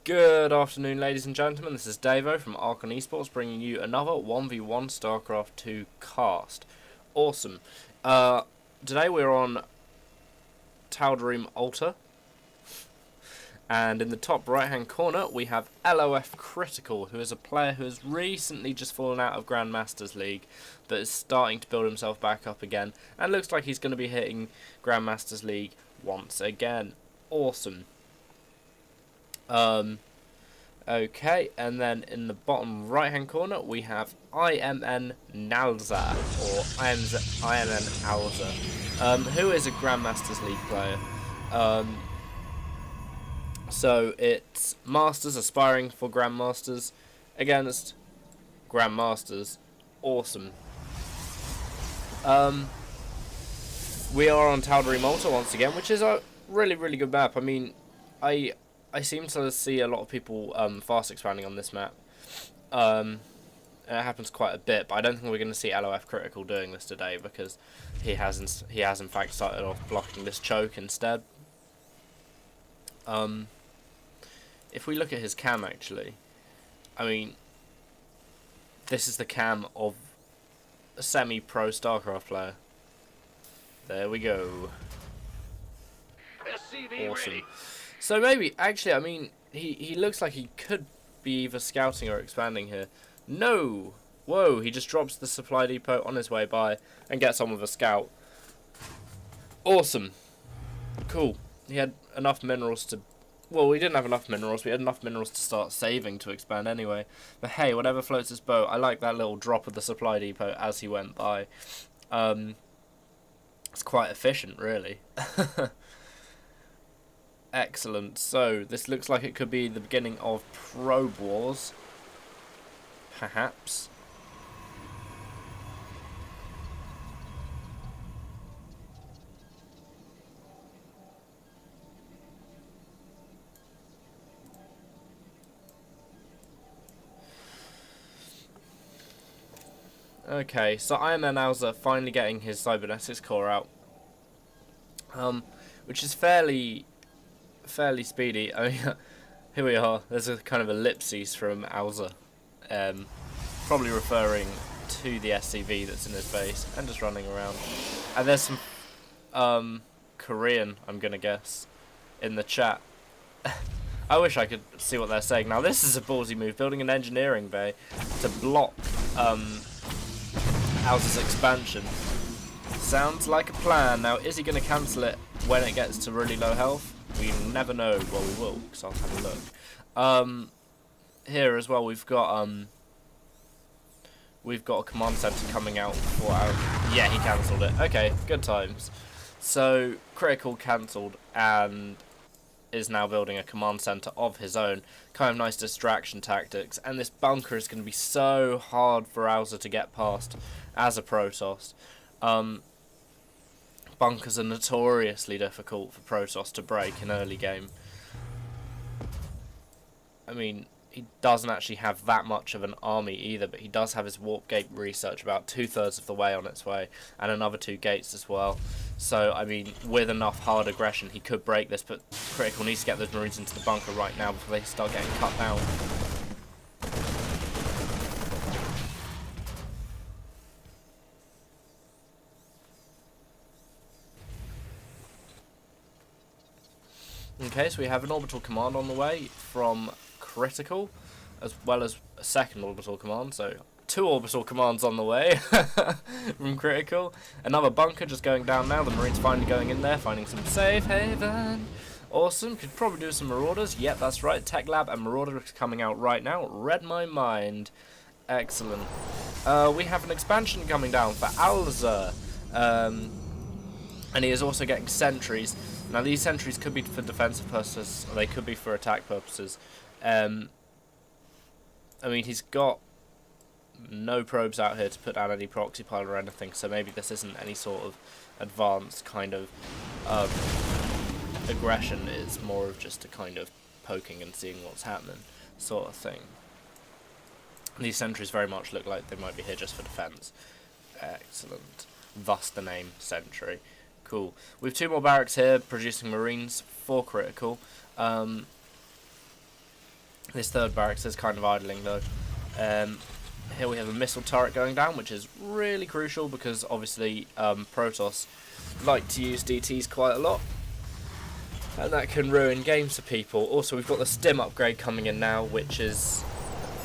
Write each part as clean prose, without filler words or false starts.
Good afternoon, ladies and gentlemen. This is Davo from Esports, bringing you another 1v1 StarCraft 2 cast. Awesome. Today we're on Lofcritical, and in the top right-hand corner we have Lofcritical, who is a player who has recently just fallen out of Grandmasters League, but is starting to build himself back up again, and looks like he's going to be hitting Grandmasters League once again. Awesome. Okay, and then in the bottom right hand corner we have IMNalZa, or IMNalZa, who is a Grandmasters League player. So it's Masters aspiring for Grandmasters against Grandmasters. Awesome. We are on Malta once again, which is a really good map. I mean, I seem to see a lot of people fast expanding on this map. It happens quite a bit, but I don't think we're going to see Lofcritical doing this today, because he has in fact started off blocking this choke instead. If we look at his cam, actually, I mean, this is the cam of a semi-pro StarCraft player. There we go. Awesome. So maybe, actually, I mean, he looks like he could be either scouting or expanding here. No! Whoa, he just drops the supply depot on his way by and gets on with a scout. Awesome. Cool. He had enough minerals to... Well, we didn't have enough minerals. We had enough minerals to start saving to expand anyway. But hey, whatever floats his boat. I like that little drop of the supply depot as he went by. It's quite efficient, really. Excellent. So this looks like it could be the beginning of Probe Wars, perhaps. Okay, so IMNalZa finally getting his cybernetics core out, which is fairly speedy. I mean, here we are. There's a kind of ellipses from alza, probably referring to the SCV that's in his base and just running around. And there's some Korean, I'm gonna guess, in the chat. I wish I could see what they're saying. Now this is a ballsy move, building an engineering bay to block alza's expansion. Sounds like a plan. Now, is he going to cancel it when it gets to really low health? We never know. Well, we will, because I'll have a look. Here as well, we've got a command center coming out for our... Yeah, he cancelled it. Okay, good times. So Critical cancelled and is now building a command center of his own. Kind of nice distraction tactics, and this bunker is going to be so hard for alza to get past as a Protoss. Bunkers are notoriously difficult for Protoss to break in early game. I mean, he doesn't actually have that much of an army either, but he does have his warp gate research about 2/3 of the way on its way, and another 2 gates as well. So, I mean, with enough hard aggression, he could break this, but Critical needs to get those Marines into the bunker right now before they start getting cut down. Okay, so we have an orbital command on the way from Critical, as well as a second orbital command, so 2 orbital commands on the way from Critical. Another bunker just going down now. The Marines finally going in there, finding some safe haven. Awesome. Could probably do some Marauders. Yep, that's right. Tech Lab and Marauders coming out right now. Read my mind. Excellent. We have an expansion coming down for alza. And he is also getting sentries. Now these sentries could be for defensive purposes, or they could be for attack purposes. I mean, he's got no probes out here to put down any proxy pile or anything, so maybe this isn't any sort of advanced kind of aggression. It's more of just a kind of poking and seeing what's happening sort of thing. These sentries very much look like they might be here just for defense. Excellent. Thus the name Sentry. Cool. We have 2 more barracks here producing Marines for Critical. This third barracks is kind of idling though. Here we have a missile turret going down, which is really crucial because obviously Protoss like to use DTs quite a lot, and that can ruin games for people. Also, we've got the stim upgrade coming in now, which is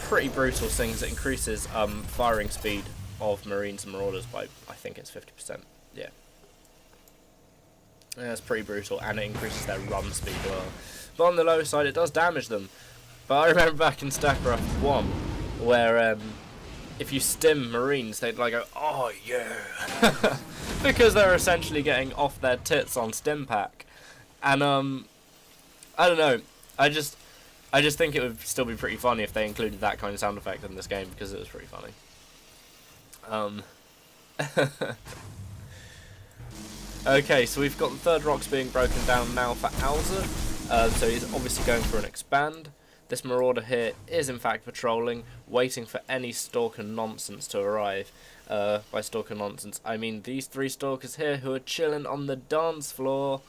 pretty brutal, seeing as it increases firing speed of Marines and Marauders by, I think it's 50%. Yeah. That's pretty brutal, and it increases their run speed as well. But on the low side, it does damage them. But I remember back in StarCraft 1, where if you stim Marines, they'd like go, oh yeah, because they're essentially getting off their tits on stim pack. And I don't know, I just think it would still be pretty funny if they included that kind of sound effect in this game, because it was pretty funny. Okay, so we've got the third rocks being broken down now for alza. So he's obviously going for an expand. This Marauder here is in fact patrolling, waiting for any Stalker nonsense to arrive. By Stalker nonsense, I mean these three Stalkers here who are chilling on the dance floor.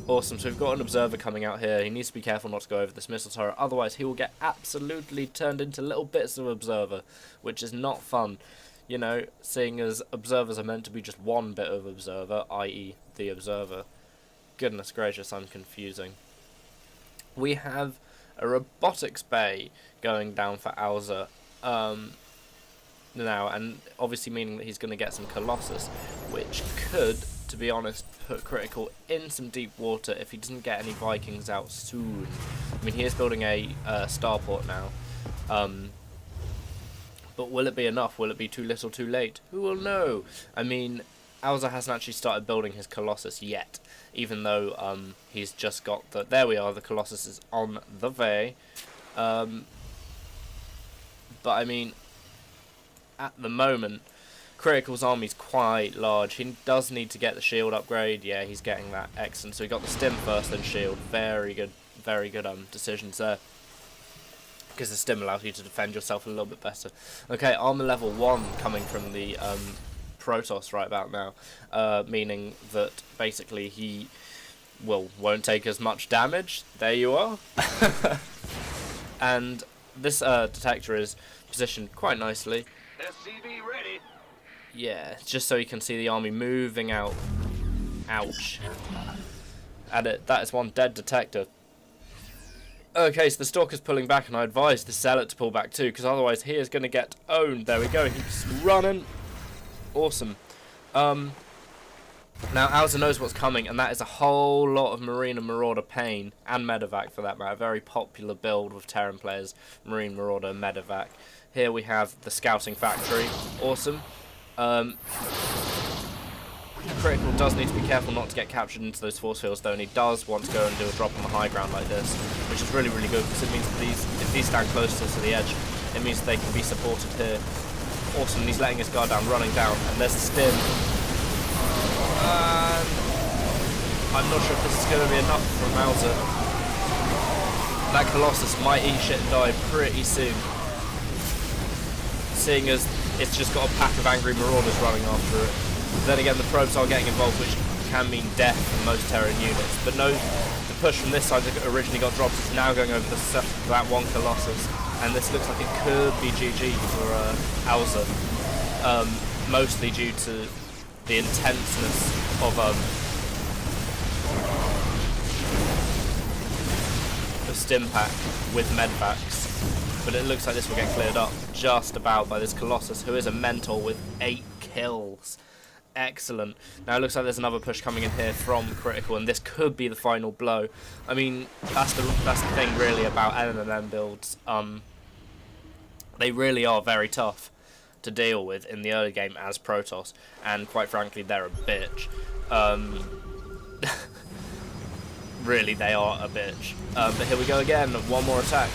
Awesome, so we've got an observer coming out here. He needs to be careful not to go over this missile turret, otherwise he will get absolutely turned into little bits of observer, which is not fun. You know, seeing as observers are meant to be just one bit of observer, i.e. the observer. Goodness gracious, I'm confusing. We have a robotics bay going down for alza now, and obviously meaning that he's going to get some Colossus, which could, to be honest, put Critical in some deep water if he doesn't get any Vikings out soon. I mean, he is building a starport now. But will it be enough? Will it be too little too late? Who will know? I mean, alza hasn't actually started building his Colossus yet, even though he's just got the... There we are, the Colossus is on the way. But I mean, at the moment, Critical's army's quite large. He does need to get the shield upgrade. Yeah, he's getting that. Excellent. So he got the stim first, then shield. Very good decisions there, because the stim allows you to defend yourself a little bit better. Okay, armor level 1 coming from the Protoss right about now, meaning that basically he won't take as much damage. There you are. And this detector is positioned quite nicely. SCV ready. Yeah, just so you can see the army moving out. Ouch. And that is one dead detector. Okay, so the Stalker's pulling back, and I advise the Zealot to pull back too, because otherwise he is going to get owned. There we go, he's running. Awesome. Now, alza knows what's coming, and that is a whole lot of Marine and Marauder pain, and Medevac for that matter. Very popular build with Terran players, Marine, Marauder, Medevac. Here we have the Scouting Factory. Awesome. Critical does need to be careful not to get captured into those force fields though, and he does want to go and do a drop on the high ground like this, which is really, really good, because it means that if these stand closer to the edge, it means they can be supported here. Awesome, and he's letting his guard down, running down, and there's the stim. I'm not sure if this is going to be enough from alza. That Colossus might eat shit and die pretty soon, seeing as it's just got a pack of angry Marauders running after it. Then again, the probes are getting involved, which can mean death for most Terran units. But no, the push from this side that originally got dropped is now going over that one Colossus, and this looks like it could be GG for alza, mostly due to the intenseness of the stim pack with medvacs. But it looks like this will get cleared up just about by this Colossus, who is a mentor with 8 kills. Excellent. Now it looks like there's another push coming in here from Critical, and this could be the final blow. I mean, that's the thing really about IMN builds. They really are very tough to deal with in the early game as Protoss, and quite frankly, they're a bitch. Really, they are a bitch. But here we go again. One more attack.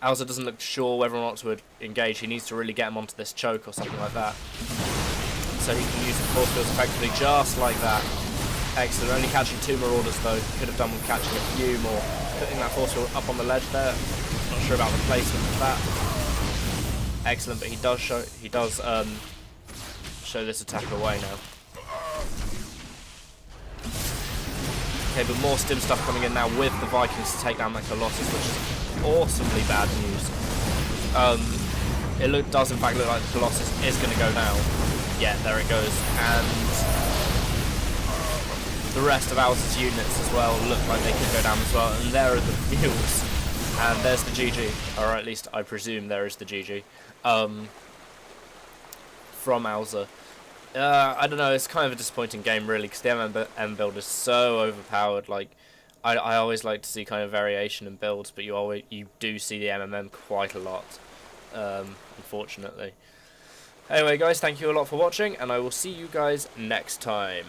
alza doesn't look sure whether or not to engage. He needs to really get him onto this choke or something like that, so he can use the force fields effectively, just like that. Excellent. Only catching 2 Marauders though. Could have done with catching a few more. Putting that force field up on the ledge there. Not sure about the placement of that. Excellent, but he does show show this attack away now. Okay, but more stim stuff coming in now with the Vikings to take down that Colossus, which is awesomely bad news. It does in fact look like the Colossus is going to go down. Yeah, there it goes. And the rest of alza's units as well look like they could go down as well. And there are the fields. And there's the GG. Or at least I presume there is the GG. From alza. I don't know, it's kind of a disappointing game really, because the MM build is so overpowered. Like, I always like to see kind of variation in builds, but you do see the MMM quite a lot, unfortunately. Anyway guys, thank you a lot for watching, and I will see you guys next time.